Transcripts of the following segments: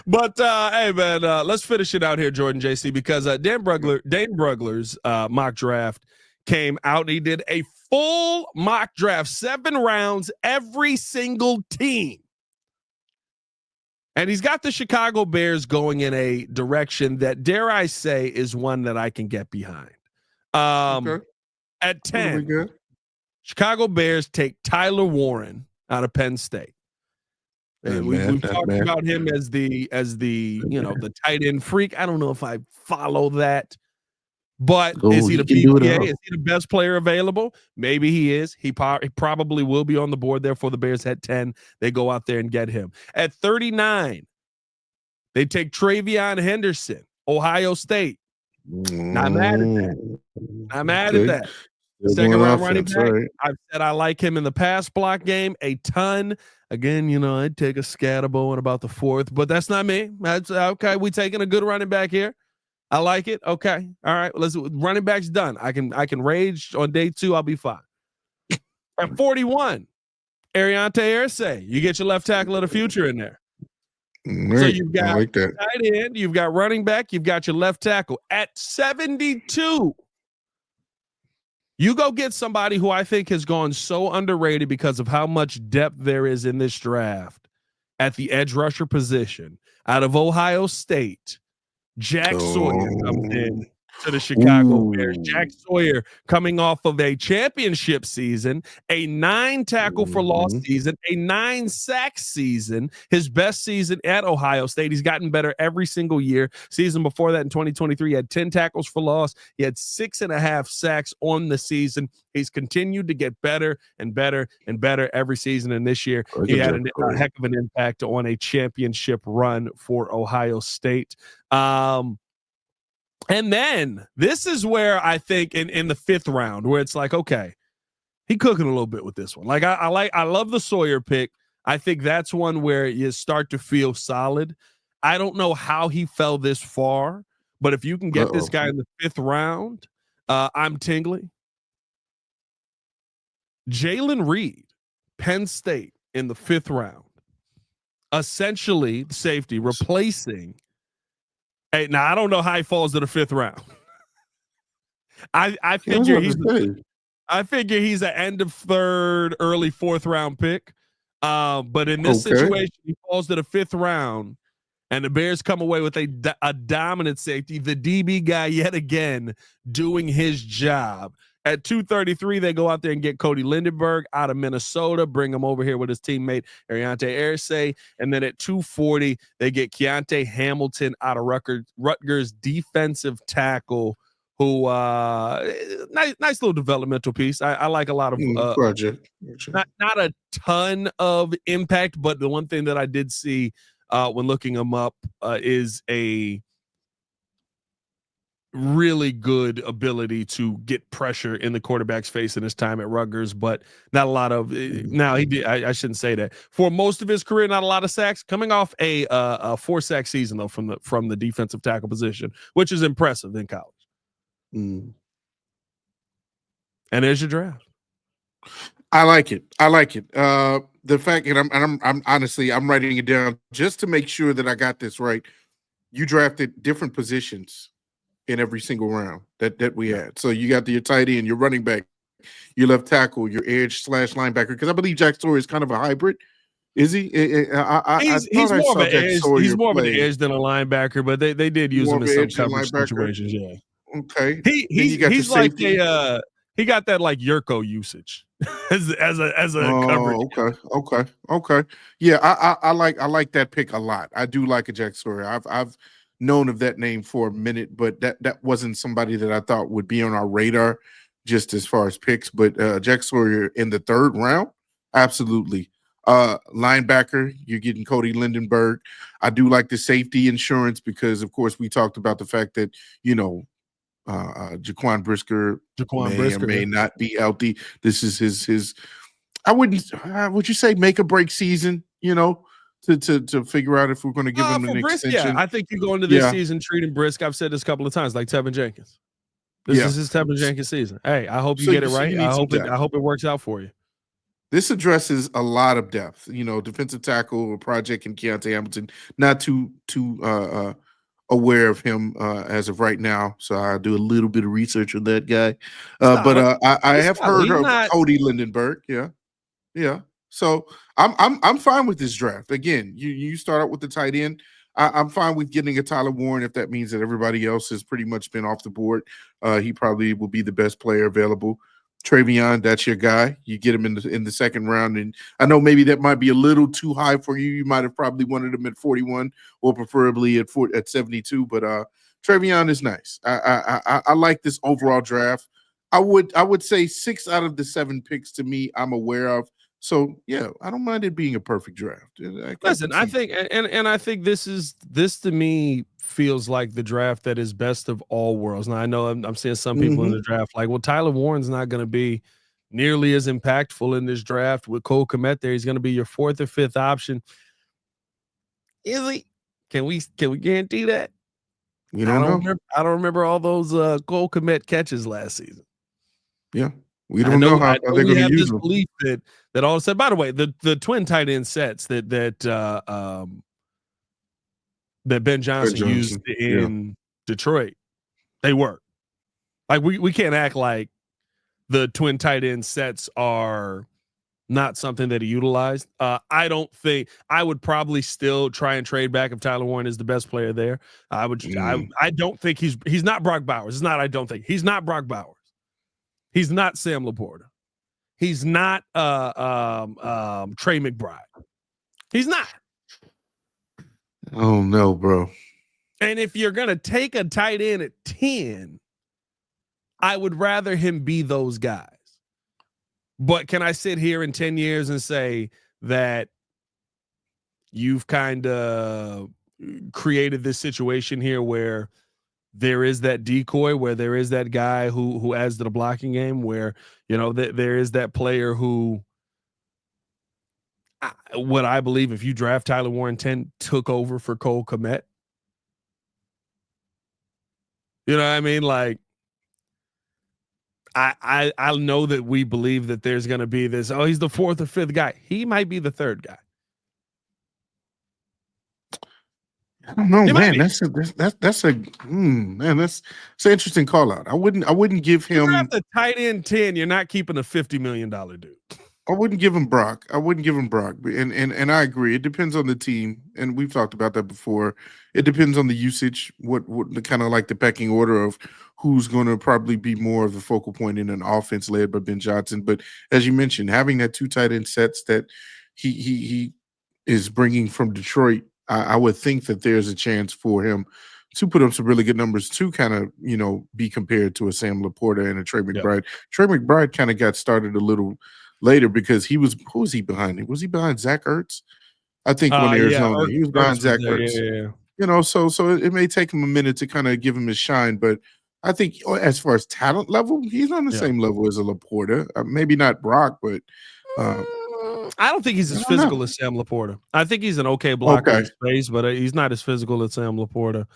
But hey, man, let's finish it out here, Jordan JC, because Dane Brugler's mock draft came out. And he did a full mock draft, 7 rounds, every single team. And he's got the Chicago Bears going in a direction that, dare I say, is one that I can get behind. Okay. At 10, Chicago Bears take Tyler Warren out of Penn State. And we've talked about him as the the tight end freak. I don't know if I follow that, but is he the BPA? Is he the best player available? Maybe he is. He probably will be on the board there for the Bears at 10. They go out there and get him. At 39, they take TreVeyon Henderson, Ohio State. Not mad at that. Not mad at that. Second round running back. Right. I've said I like him in the pass block game a ton. Again, I'd take a Scatterbo in about the 4th, but that's not me. That's okay. We taking a good running back here. I like it. Okay. All right. Running back's done. I can rage on day 2. I'll be fine. At 41, Ariante Irsay. You get your left tackle of the future in there. Right. So you've got tight end, you've got running back, you've got your left tackle. At 72, you go get somebody who I think has gone so underrated because of how much depth there is in this draft at the edge rusher position out of Ohio State. Jack Sawyer comes in to the Chicago Bears. Jack Sawyer coming off of a championship season, a 9 tackle for loss season, a 9 sack season, his best season at Ohio State. He's gotten better every single year. Season before that in 2023, he had 10 tackles for loss. He had 6.5 sacks on the season. He's continued to get better and better and better every season. And this year, he had a heck of an impact on a championship run for Ohio State. And then this is where I think in the 5th round, where it's like, okay, he cooking a little bit with this one. Like I love the Sawyer pick. I think that's one where you start to feel solid. I don't know how he fell this far, but if you can get this guy in the 5th round, I'm tingling. Jalen Reed, Penn State in the 5th round, essentially safety replacing. Hey, now I don't know how he falls to the 5th round. I figure he's an end of 3rd, early 4th round pick. But in this situation, he falls to the 5th round, and the Bears come away with a dominant safety. The DB guy yet again doing his job. At 233, they go out there and get Cody Lindenberg out of Minnesota, bring him over here with his teammate Ariante Irsay. And then at 240, they get Keontae Hamilton out of Rutgers, defensive tackle, who nice little developmental piece. I like a lot of project. Not a ton of impact, but the one thing that I did see when looking him up is a really good ability to get pressure in the quarterback's face in his time at Rutgers, but not a lot of. Now he did. I shouldn't say that. For most of his career, not a lot of sacks. Coming off a 4-sack season though from the defensive tackle position, which is impressive in college. And there's your draft. I like it. The fact, and I'm honestly, I'm writing it down just to make sure that I got this right. You drafted different positions in every single round that we had. So you got your tight end, your running back, your left tackle, your edge / linebacker. Because I believe Jack Sawyer is kind of a hybrid. Is he? He's more of an edge. He's more of an edge than a linebacker, but they did use him in some coverage situations. Yeah. Okay. He's like he got that like Yurko usage as a coverage. Okay. Yeah, I like that pick a lot. I do like a Jack Sawyer. I've known of that name for a minute, but that wasn't somebody that I thought would be on our radar just as far as picks. But Jack Sawyer in the 3rd round, absolutely. Linebacker, you're getting Cody Lindenberg. I do like the safety insurance because, of course, we talked about the fact that, Jaquan Brisker may not be healthy. This is his I wouldn't would you say make or break season, to figure out if we're going to give him an extension. Yeah, I think you go into this season treating Brisk. I've said this a couple of times, like Tevin Jenkins. This is his Tevin Jenkins season. Hey, I hope you get it right. I hope it works out for you. This addresses a lot of depth. Defensive tackle or project and Keontae Hamilton. Not too aware of him as of right now, so I do a little bit of research on that guy. But I have heard of Cody Lindenberg. Yeah. So I'm fine with this draft. Again, you start out with the tight end. I'm fine with getting a Tyler Warren if that means that everybody else has pretty much been off the board. He probably will be the best player available. TreVeyon, that's your guy. You get him in the second round, and I know maybe that might be a little too high for you. You might have probably wanted him at 41 or preferably at 72. But TreVeyon is nice. I like this overall draft. I would say 6 out of the 7 picks to me I'm aware of. So yeah, I don't mind it being a perfect draft. Listen, I think, and I think this to me feels like the draft that is best of all worlds. Now I know I'm seeing some people in the draft like, well, Tyler Warren's not going to be nearly as impactful in this draft with Cole Kmet there. He's going to be your 4th or 5th option. Is he? Can we guarantee that? You don't know. I don't remember all those Cole Kmet catches last season. Yeah. We don't know how they're going to use them. Belief that all of a sudden, by the way, the twin tight end sets that Ben Johnson used in Detroit, they work. Like we can't act like the twin tight end sets are not something that he utilized. I don't think I would probably still try and trade back if Tyler Warren is the best player there. I would. I don't think he's not Brock Bowers. It's not. I don't think he's not Brock Bowers. He's not Sam Laporta. He's not Trey McBride. He's not. Oh no, bro. And if you're gonna take a tight end at 10, I would rather him be those guys. But can I sit here in 10 years and say that you've kind of created this situation here where there is that decoy, where there is that guy who adds to the blocking game, where, there is that player who, what I believe, if you draft Tyler Warren 10, took over for Cole Kmet. You know what I mean? Like, I know that we believe that there's going to be this, he's the 4th or 5th guy. He might be the 3rd guy. I don't know, man. That's an interesting call out. I wouldn't give him the tight end 10. You're not keeping a $50 million dude. I wouldn't give him Brock. And I agree. It depends on the team, and we've talked about that before. It depends on the usage, what the kind of like the pecking order of who's going to probably be more of the focal point in an offense led by Ben Johnson. But as you mentioned, having that 2 tight end sets that he is bringing from Detroit, I would think that there's a chance for him to put up some really good numbers to kind of, be compared to a Sam Laporta and a Trey McBride. Yep. Trey McBride kind of got started a little later because who was he behind him? Was he behind Zach Ertz? I think when Arizona, he was behind Zach Ertz. Yeah. So it may take him a minute to kind of give him his shine, but I think as far as talent level, he's on the same level as a Laporta. Maybe not Brock, but I don't think he's as physical as Sam Laporta. I think he's an okay blocker in space, but he's not as physical as Sam Laporta.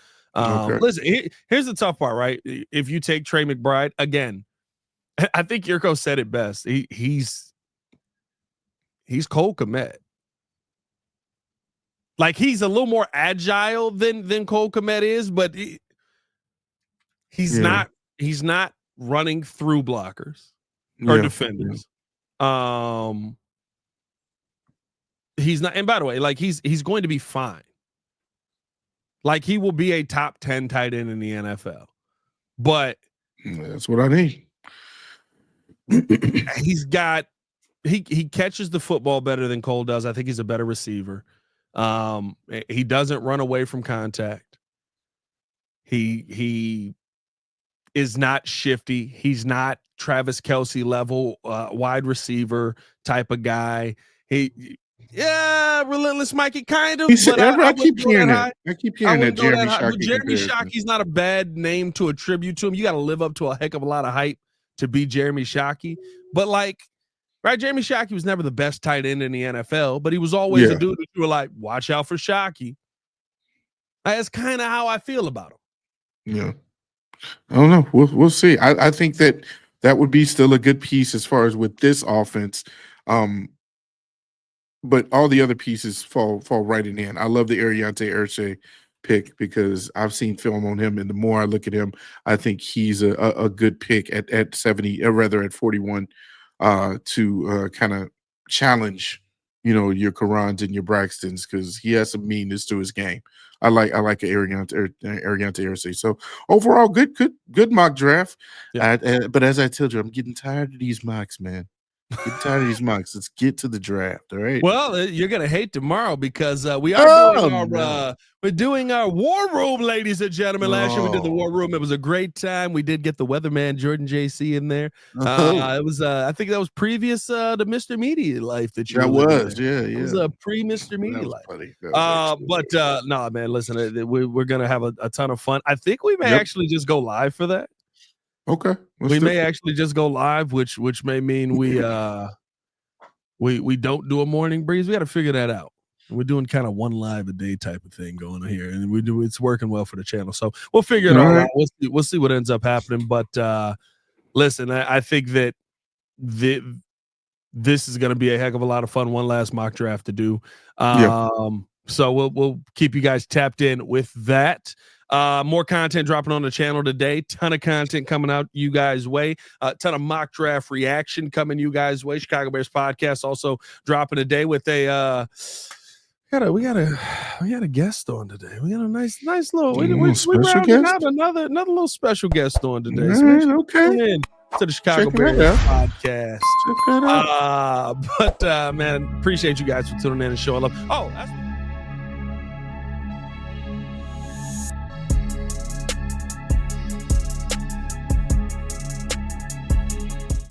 Listen, here's the tough part, right? If you take Trey McBride, again, I think Yurko said it best. He's Cole Kmet. Like, he's a little more agile than Cole Kmet is, but he's not running through blockers or defenders. He's not, and by the way, like he's going to be fine. Like, he will be a top 10 tight end in the NFL. But that's what I need. He catches the football better than Cole does. I think he's a better receiver. He doesn't run away from contact. He is not shifty. He's not Travis Kelce level wide receiver type of guy. Relentless Mikey, kind of. But I keep hearing that. I keep hearing that Jeremy Shockey. Jeremy Shockey's not a bad name to attribute to him. You got to live up to a heck of a lot of hype to be Jeremy Shockey. But Jeremy Shockey was never the best tight end in the NFL, but he was always a dude that you were like, watch out for Shockey. That's kind of how I feel about him. Yeah. I don't know. We'll see. I think that would be still a good piece as far as with this offense. But all the other pieces fall right in. I love the Ariante Erce pick because I've seen film on him, and the more I look at him, I think he's a good pick at 70, or rather at 41, to kind of challenge, your Karans and your Braxtons, because he has some meanness to his game. I like Ariante Erce. So overall, good mock draft. Yeah. But as I told you, I'm getting tired of these mocks, man. Get tired of these mocks. Let's get to the draft. All right. Well, you're gonna hate tomorrow because we are we're doing our war room, ladies and gentlemen. Last year we did the war room. It was a great time. We did get the weatherman Jordan JC in there. It was I think that was previous to Mr. Media Life that you. That was yeah. It was a pre Mr. Media Life. But no, man, listen, we're gonna have a ton of fun. I think we may actually just go live for that. Okay. We may actually just go live, which may mean we don't do a morning breeze. We got to figure that out. We're doing kind of one live a day type of thing going on here, and it's working well for the channel. So we'll figure it all out. We'll see what ends up happening. But listen, I think that this is going to be a heck of a lot of fun. One last mock draft to do. So we'll keep you guys tapped in with that. More content dropping on the channel today. Ton of content coming out you guys' way. Ton of mock draft reaction coming you guys' way. Chicago Bears podcast also dropping today with a we got a guest on today. We got a nice little we're rounding out another little special guest on today. Man, so okay. In to the Chicago Bears podcast. But man, appreciate you guys for tuning in and showing up. Oh, that's